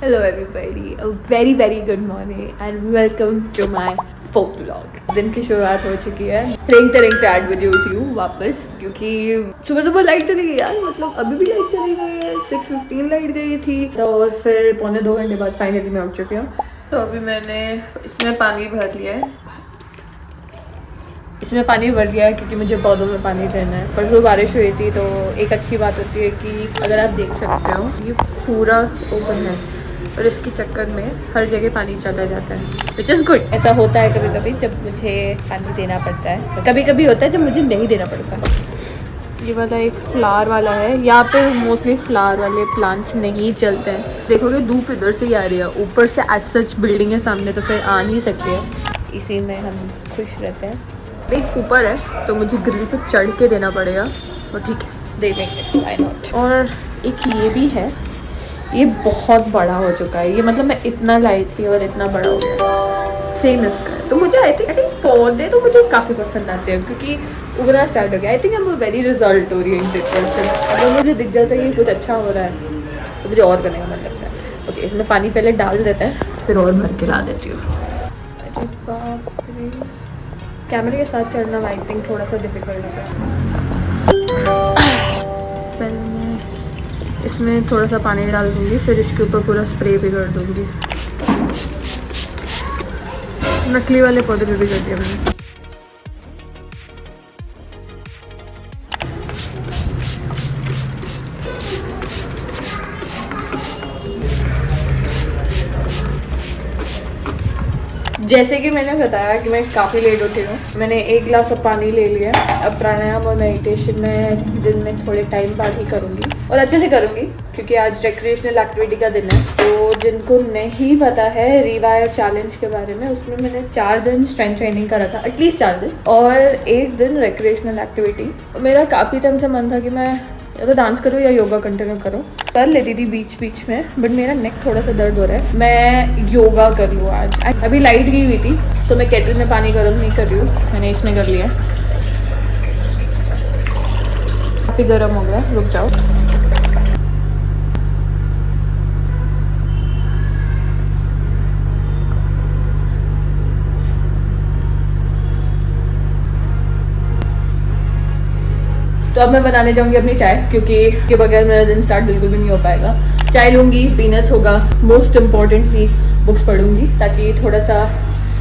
Hello everybody, a very good morning and welcome to my fourth vlog। दिन की शुरुआत हो चुकी है। रेंगते रेंगते 8 बजे उठी हूँ वापस, क्योंकि सुबह सुबह लाइट चली गई यार। मतलब अभी भी लाइट चली गई है, 6:15 लाइट गई थी और फिर पौने 2 घंटे बाद फाइनली मैं उठ चुकी हूँ। तो अभी मैंने इसमें पानी भर लिया है, क्योंकि मुझे पौधों में पानी देना है। परसों बारिश हुई थी तो एक अच्छी बात होती है कि अगर आप देख सकते हो ये पूरा ओपन है और इसके चक्कर में हर जगह पानी चला जाता है, विच इज़ गुड। ऐसा होता है कभी कभी जब मुझे पानी देना पड़ता है, कभी कभी होता है जब मुझे नहीं देना पड़ता। ये वाला एक फ्लावर वाला है, यहाँ पे मोस्टली फ्लावर वाले प्लांट्स नहीं चलते हैं। देखोगे धूप इधर से ही आ रही है, ऊपर से एज सच बिल्डिंग है सामने, तो फिर आ नहीं सकते हैं। इसी में हम खुश रहते हैं। एक ऊपर है तो मुझे ग्रिल पे चढ़ के देना पड़ेगा, तो ठीक है दे देंगे, व्हाई नॉट। और एक ये भी है, ये बहुत बड़ा हो चुका है। ये मतलब मैं इतना लाई थी और इतना बड़ा हो गया। सेम इसका है। तो मुझे आई थिंक पौधे तो मुझे काफ़ी पसंद आते हैं, क्योंकि उगना स्टार्ट हो गया। I think I am a very result oriented person. अगर मुझे दिख जाता है कि कुछ अच्छा हो रहा है तो मुझे और करने का मन लगता है। ओके, इसमें पानी पहले डाल देते हैं, फिर और भर के ला देती हूँ। कैमरे के साथ चढ़ना आई थिंक थोड़ा सा डिफिकल्ट है। पहले मैं इसमें थोड़ा सा पानी डाल दूँगी, फिर इसके ऊपर पूरा स्प्रे भी कर दूँगी। नकली वाले पौधे पे भी कर दिया मैंने। जैसे कि मैंने बताया कि मैं काफ़ी लेट उठी हूँ। मैंने 1 गिलास अब पानी ले लिया। अब प्राणायाम और मेडिटेशन में दिन में थोड़े टाइम बाद ही करूँगी और अच्छे से करूँगी, क्योंकि आज रिक्रिएशनल एक्टिविटी का दिन है। तो जिनको नहीं पता है रिवायर चैलेंज के बारे में, उसमें मैंने 4 दिन स्ट्रेंथ ट्रेनिंग करा था, एटलीस्ट 4 दिन, और 1 दिन रिक्रिएशनल एक्टिविटी। मेरा काफ़ी टाइम से मन था कि मैं या तो डांस करूँ या योगा कंटिन्यू करूँ। कर लेती थी बीच में, बट मेरा नेक थोड़ा सा दर्द हो रहा है। मैं योगा कर लूँ आज। अभी लाइट गई हुई थी तो मैं केटल में पानी गर्म नहीं कर रही हूँ, मैंने इसमें कर लिया। काफ़ी गर्म हो गया, रुक जाओ। तो अब मैं बनाने जाऊंगी अपनी चाय, क्योंकि के बगैर मेरा दिन स्टार्ट बिल्कुल भी नहीं हो पाएगा। चाय लूँगी, पीनट्स होगा, मोस्ट इम्पॉर्टेंटली बुक्स पढ़ूंगी, ताकि थोड़ा सा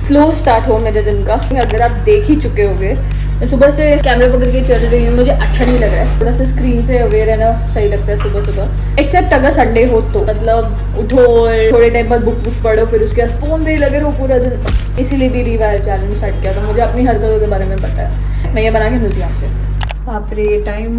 स्लो स्टार्ट हो मेरे दिन का। अगर आप देख ही चुके होंगे, मैं सुबह से कैमरे पकड़ के चल रही हूँ, मुझे अच्छा नहीं लग रहा है। थोड़ा सा स्क्रीन से अवेयर रहना सही लगता है सुबह सुबह, एक्सेप्ट अगर संडे हो तो। मतलब उठो और थोड़े टाइम बाद बुक पढ़ो, फिर उसके बाद फ़ोन में ही लगे रहो पूरा दिन। इसीलिए भी रिवायर चैलेंज स्टार्ट किया था। मुझे अपनी हरकतों के बारे में पता है। मैं ये बना के मिलती हूँ आपसे। बाप रे, टाइम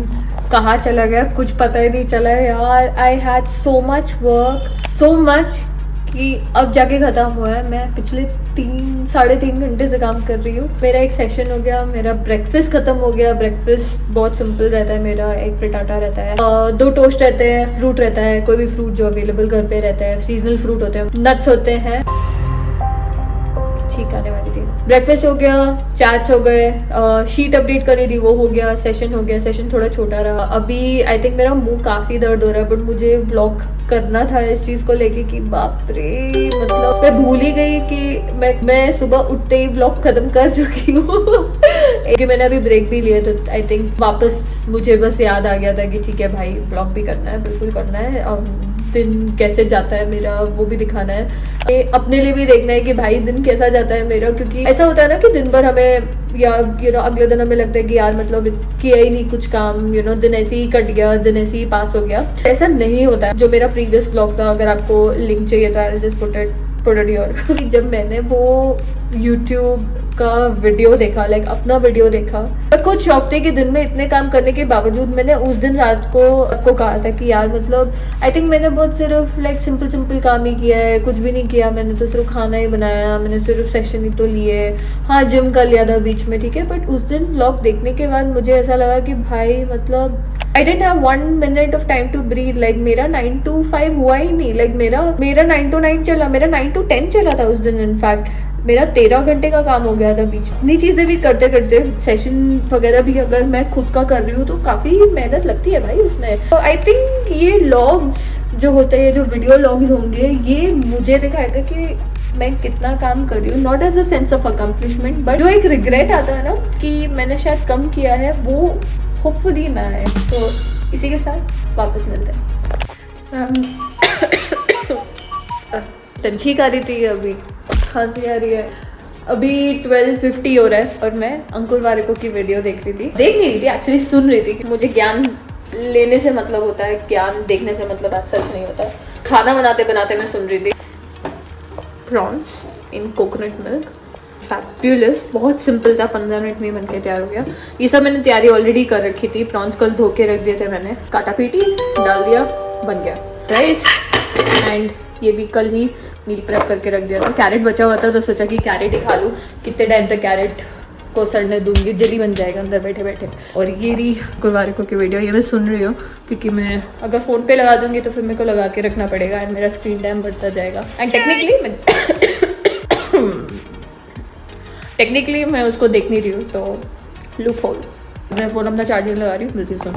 कहाँ चला गया कुछ पता ही नहीं चला है यार। I had so much work, so much, कि अब जाके ख़त्म हुआ है। मैं पिछले 3-3.5 घंटे से काम कर रही हूँ। मेरा एक सेशन हो गया, मेरा ब्रेकफास्ट ख़त्म हो गया। ब्रेकफास्ट बहुत सिंपल रहता है मेरा, एक फ्रिटाटा रहता है, 2 टोस्ट रहते हैं, फ्रूट रहता है, कोई भी फ्रूट जो अवेलेबल घर पे रहता है, सीजनल फ्रूट होते हैं, नट्स होते हैं। ठीक आने वाली थी। ब्रेकफास्ट हो गया, चैट्स हो गए, शीट अपडेट करनी थी वो हो गया, सेशन हो गया। सेशन थोड़ा छोटा रहा। अभी आई थिंक मेरा मुंह काफ़ी दर्द हो रहा है, बट मुझे व्लॉग करना था इस चीज़ को लेके कि बाप रे, मतलब मैं भूल ही गई कि मैं सुबह उठते ही व्लॉग खत्म कर चुकी हूँ। क्योंकि मैंने अभी ब्रेक भी लिया, तो आई थिंक वापस मुझे बस याद आ गया था कि ठीक है भाई, व्लॉग भी करना है, बिल्कुल करना है। और दिन कैसे जाता है मेरा वो भी दिखाना है, अपने लिए भी देखना है कि भाई दिन कैसा जाता है मेरा। क्योंकि ऐसा होता है ना कि दिन भर हमें या अगले दिन हमें लगता है कि यार मतलब किया ही नहीं कुछ काम, दिन ऐसे ही कट गया, दिन ऐसे ही पास हो गया। ऐसा नहीं होता है। जो मेरा प्रीवियस ब्लॉग था, अगर आपको लिंक चाहिए तो I will just put it here. जब मैंने वो YouTube का वीडियो देखा, लाइक अपना वीडियो देखा, मैं खुद शौक थे कि दिन में इतने काम करने के बावजूद मैंने उस दिन रात को आपको कहा था कि यार मतलब आई थिंक मैंने बहुत सिर्फ लाइक सिंपल काम ही किया है, कुछ भी नहीं किया मैंने। तो सिर्फ खाना ही बनाया, मैंने सिर्फ सेशन ही तो लिए, हाँ जिम कर लिया था बीच में, ठीक है। बट उस दिन व्लॉग देखने के बाद मुझे ऐसा लगा कि भाई मतलब I don't have 1 minute of time to breathe. Like मेरा 9 to 5 हुआ ही नहीं, लाइक मेरा 9 to 9 चला, मेरा 9 to 10 चला था उस दिन। इनफैक्ट मेरा 13 घंटे का काम हो गया था बीच में। इतनी चीज़ें भी करते करते, सेशन वगैरह भी अगर मैं खुद का कर रही हूँ तो काफ़ी मेहनत लगती है भाई उसमें। तो आई थिंक ये लॉग्स जो होते हैं, जो वीडियो लॉग्स होंगे, ये मुझे दिखाएगा कि मैं कितना काम कर रही हूँ, not as a sense of accomplishment, but जो एक रिग्रेट आता है ना कि मैंने शायद कम किया है, वो होपफुली ना है। तो इसी के साथ वापस मिलते हैं। छींक आ रही थी, अभी खांसी आ रही है। अभी 12:50 हो रहा है और मैं अंकुर वारिको की वीडियो देख रही थी। देख नहीं रही थी एक्चुअली, सुन रही थी कि मुझे ज्ञान लेने से मतलब होता है, ज्ञान देखने से मतलब आज सच नहीं होता। खाना बनाते बनाते मैं सुन रही थी। प्रॉन्स इन कोकोनट मिल्क, फैबुलस, बहुत सिंपल था, 15 मिनट में बन के तैयार हो गया। ये सब मैंने तैयारी ऑलरेडी कर रखी थी। प्रॉन्स कल धो के रख दिए थे मैंने, काटा पीटी डाल दिया, बन गया। राइस एंड ये भी कल ही मील प्रेप करके रख दिया था। कैरेट बचा हुआ था तो सोचा कि कैरेट ही खा लूँ, कितने टाइम तक कैरेट को सड़ने दूंगी, जल्दी बन जाएगा अंदर बैठे बैठे। और ये रही गुरुवारिको की वीडियो, ये मैं सुन रही हूँ क्योंकि मैं अगर फ़ोन पे लगा दूंगी तो फिर मेरे को लगा के रखना पड़ेगा एंड मेरा स्क्रीन टाइम बढ़ता जाएगा। एंड टेक्निकली मैं उसको देख नहीं रही हूँ, तो लूप होल। मैं फ़ोन अपना चार्जर लगा रही हूँ, मिलती हूँ सुन।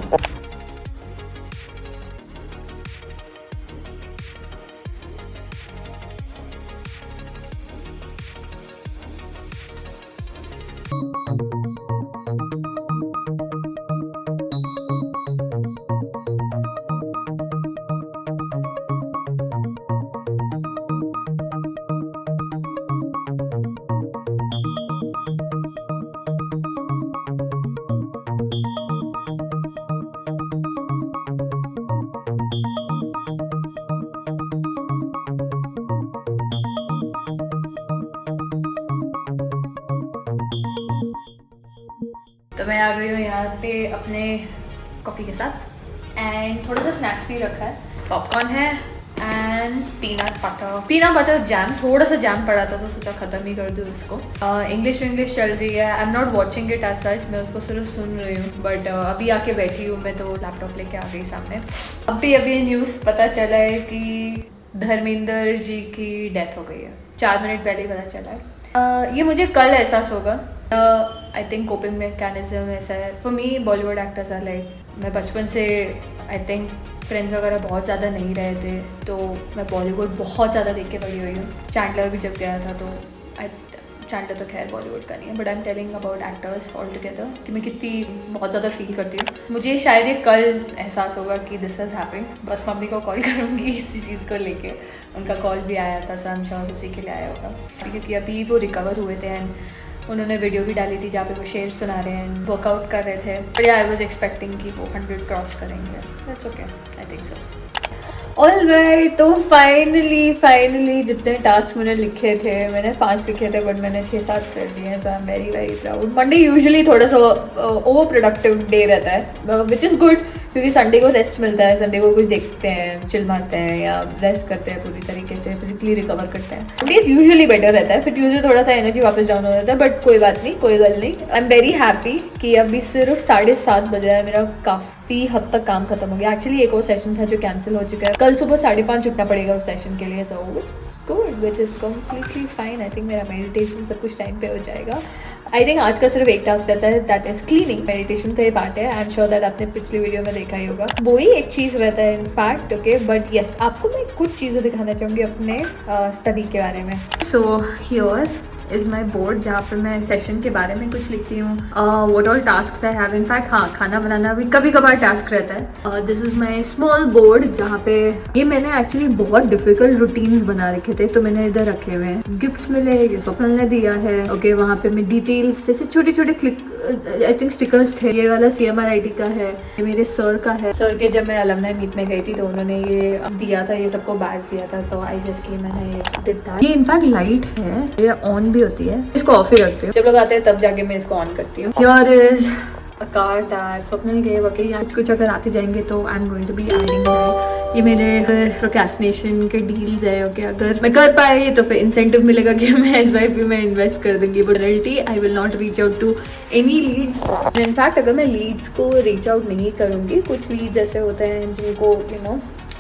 तो मैं आ गई हूँ यहाँ पे अपने कॉफ़ी के साथ एंड थोड़ा सा स्नैक्स भी रखा है, पॉपकॉर्न है एंड पीनट बटर जैम। थोड़ा सा जैम पड़ा था तो सोचा ख़त्म ही कर दूँ इसको। इंग्लिश चल रही है, I am not watching it as such, मैं उसको सिर्फ सुन रही हूँ। बट अभी आके बैठी हूँ मैं, तो लैपटॉप लेके आ गई सामने। अभी न्यूज़ पता चला है कि धर्मेंद्र जी की डेथ हो गई है, 4 मिनट पहले ही पता चला है। ये मुझे कल एहसास होगा। आई थिंक कोपिंग मैकेनिज्म ऐसा है for me. Bollywood actors are like, मैं बचपन से आई थिंक फ्रेंड्स वगैरह बहुत ज़्यादा नहीं रहे थे, तो मैं बॉलीवुड बहुत ज़्यादा देख के बड़ी हुई हूँ। चैंडलर भी जब गया था तो चैंडलर तो खैर बॉलीवुड का नहीं है, but I am telling about actors all together कि मैं कितनी बहुत ज़्यादा फील करती हूँ। मुझे शायद ये कल एहसास होगा कि दिस हैज़ हैपेंड। बस मम्मी को कॉल करूँगी इसी चीज़ को लेके, उनका कॉल भी आया था, सो आई एम श्योर उसी के लिए आया होगा, क्योंकि अभी वो रिकवर हुए थे एंड उन्होंने वीडियो भी डाली थी जहाँ पे वो शेर सुना रहे हैं, वर्कआउट कर रहे थे। बट आई वाज एक्सपेक्टिंग कि वो 100 क्रॉस करेंगे। That's okay, I think so. Alright, तो फाइनली जितने टास्क मैंने लिखे थे, मैंने 5 लिखे थे बट मैंने 6-7 कर दिए हैं, so I am very proud. Monday usually थोड़ा सा ओवर प्रोडक्टिव डे रहता है, विच इज़ गुड, क्योंकि संडे को रेस्ट मिलता है। संडे को कुछ देखते हैं, चिल मारते हैं या रेस्ट करते हैं, पूरी तरीके से फिजिकली रिकवर करते हैं। डेज यूजुअली बेटर रहता है, फिर ट्यूजडे थोड़ा सा एनर्जी वापस डाउन हो जाता है, बट कोई बात नहीं, कोई गल नहीं। आई एम वेरी हैप्पी कि अभी सिर्फ 7:30 बज रहा है, मेरा काफ़ी हद तक काम खत्म हो गया। एक्चुअली एक और सेशन था जो कैंसिल हो चुका है, कल सुबह 5:30 उठना पड़ेगा उस सेशन के लिए, so which is good, which is completely fine. I think मेरा मेडिटेशन सब कुछ टाइम पे हो जाएगा। आई थिंक आज का सिर्फ एक टास्क रहता है, दैट इज क्लीनिंग। मेडिटेशन का ये पार्ट है, आई एम श्योर दैट आपने पिछली वीडियो में देखा ही होगा। वो ही एक चीज़ रहता है इनफैक्ट, ओके। बट येस, आपको मैं कुछ चीज़ें दिखाना चाहूँगी अपने स्टडी के बारे में। So here is my board, जहाँ पे मैं सेशन के बारे में कुछ लिखती हूँ, what all tasks I have. In fact हाँ, खाना बनाना भी कभी कभार टास्क रहता है। This is my small board, जहाँ पे ये मैंने एक्चुअली बहुत डिफिकल्ट रूटीन्स बना रखे थे, तो मैंने इधर रखे हुए हैं। गिफ्ट्स मिले, ये स्वप्न ने दिया है, ओके। वहाँ पे मैं डिटेल्स जैसे छोटे छोटे क्लिक, आई थिंक स्टिकर्स थे। ये वाला CMRIT का है, ये मेरे सर का है। सर के जब मैं अलमनाई मीट में गई थी तो उन्होंने ये दिया था, ये सबको बैच दिया था, तो आई जस्ट की मैंने ये डिड दैट। ये इनफैक्ट लाइट है, ये ऑन भी होती है, इसको ऑफ ही रखती हूँ, जब लोग आते हैं तब जाके मैं इसको ऑन करती हूँ। Here is a card that Swapnil गए, बाकी यहाँ कुछ अगर आते जाएंगे तो I am going to be adding that. ये मेरे प्रोक्रेस्टिनेशन के डील्स है, ओके। अगर मैं कर पाए तो फिर इंसेंटिव मिलेगा कि मैं SIP में इन्वेस्ट कर दूंगी, but reality I will not reach out to any leads. In fact अगर मैं लीड्स को रीच आउट नहीं करूँगी, कुछ लीड्स ऐसे होते हैं जिनको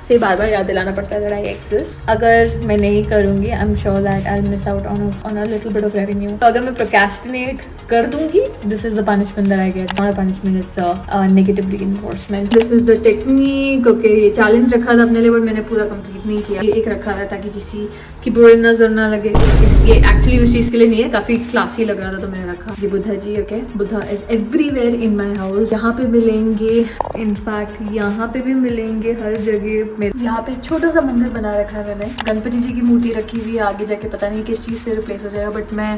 से बार बार याद दिलाना पड़ता है दैट आई एक्सिस्ट। अगर मैं नहीं करूँगी I am sure that I will miss out on a little bit of revenue. तो अगर मैं प्रोक्रेस्टिनेट कर दूंगी, this is the punishment that I get, not a punishment, it's a negative reinforcement. This is the technique. Okay, ये challenge रखा था अपने लिए बट मैंने पूरा कंप्लीट नहीं किया। ये एक रखा है ताकि किसी की बुरी नजर ना लगे उस चीज़ की, एक्चुअली उस चीज़ के लिए नहीं है, काफ़ी क्लासी लग रहा था तो मैंने रखा। ये Buddha ji, okay, Buddha is everywhere in my house. यहाँ पे मिलेंगे, इनफैक्ट यहाँ पे भी मिलेंगे, हर जगह। यहाँ पे छोटा सा मंदिर बना रखा है मैंने, गणपति जी की मूर्ति रखी हुई है, आगे जाके पता नहीं किस चीज़ से रिप्लेस हो जाएगा, बट मैं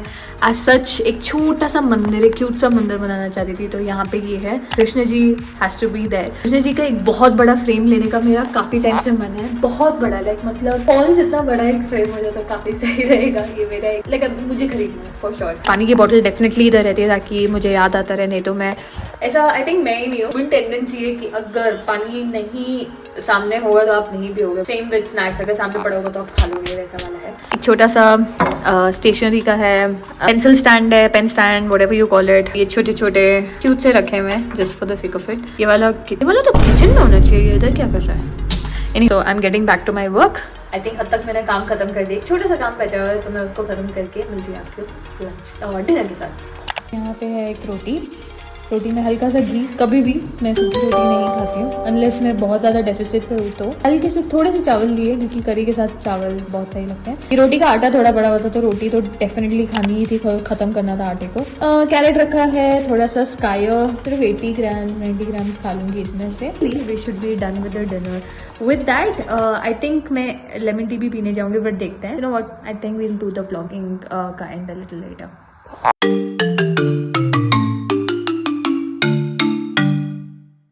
एज सच एक छोटा सा मंदिर, एक क्यूट सा मंदिर बनाना चाहती थी। तो यहाँ पे ये है, Krishna ji has to be there. Krishna ji का एक बहुत बड़ा फ्रेम लेने का मेरा काफी टाइम से मन है, बहुत बड़ा, लाइक मतलब कौन जितना बड़ा एक फ्रेम हो जाए तो काफी सही रहेगा। ये मेरा एक लाइक मुझे खरीदना है फॉर श्योर। पानी की बोतल डेफिनेटली इधर रहती है ताकि मुझे याद आता रहे, नहीं तो मैं ऐसा, आई थिंक मैं ही नहीं हूँ, टेंडेंसी है कि अगर पानी नहीं सामने होगा तो आप नहीं पियोगे। सेम विद स्नैक्स, अगर सामने पड़ा होगा तो आप खा लोगे, वैसा वाला है। एक छोटा सा स्टेशनरी का है, पेंसिल स्टैंड है, pen stand, whatever you call it. ये छोटे छोटे क्यूट से रखे हुए हैं just for the sake of it. ये वाला तो किचन में होना चाहिए, इधर क्या कर रहा है? तो I am getting back to my work. I think हद तक मैंने काम खत्म कर दिया, छोटा सा काम बचा हुआ है तो मैं उसको खत्म करके मिलती हूँ आपको लंच डिनर के साथ। यहाँ पे है एक रोटी में हल्का सा घी। कभी भी मैं सूखी रोटी नहीं खाती हूँ अनलेस मैं बहुत ज़्यादा डेफिसिट पे हूँ। तो हल्के से थोड़े से चावल लिए क्योंकि करी के साथ चावल बहुत सही लगते हैं। ये रोटी का आटा थोड़ा बड़ा होता तो रोटी तो डेफिनेटली खानी ही थी, खत्म करना था आटे को। कैरेट रखा है, थोड़ा सा स्कायर, सिर्फ 80 ग्राम 90 ग्राम्स खा लूँगी इसमें से। We should be done with the dinner. With that I think मैं लेमन टी भी पीने जाऊँगी, बट देखते हैं। You know what, I think we will do the vlogging का एंड अ लिटिल लेटर।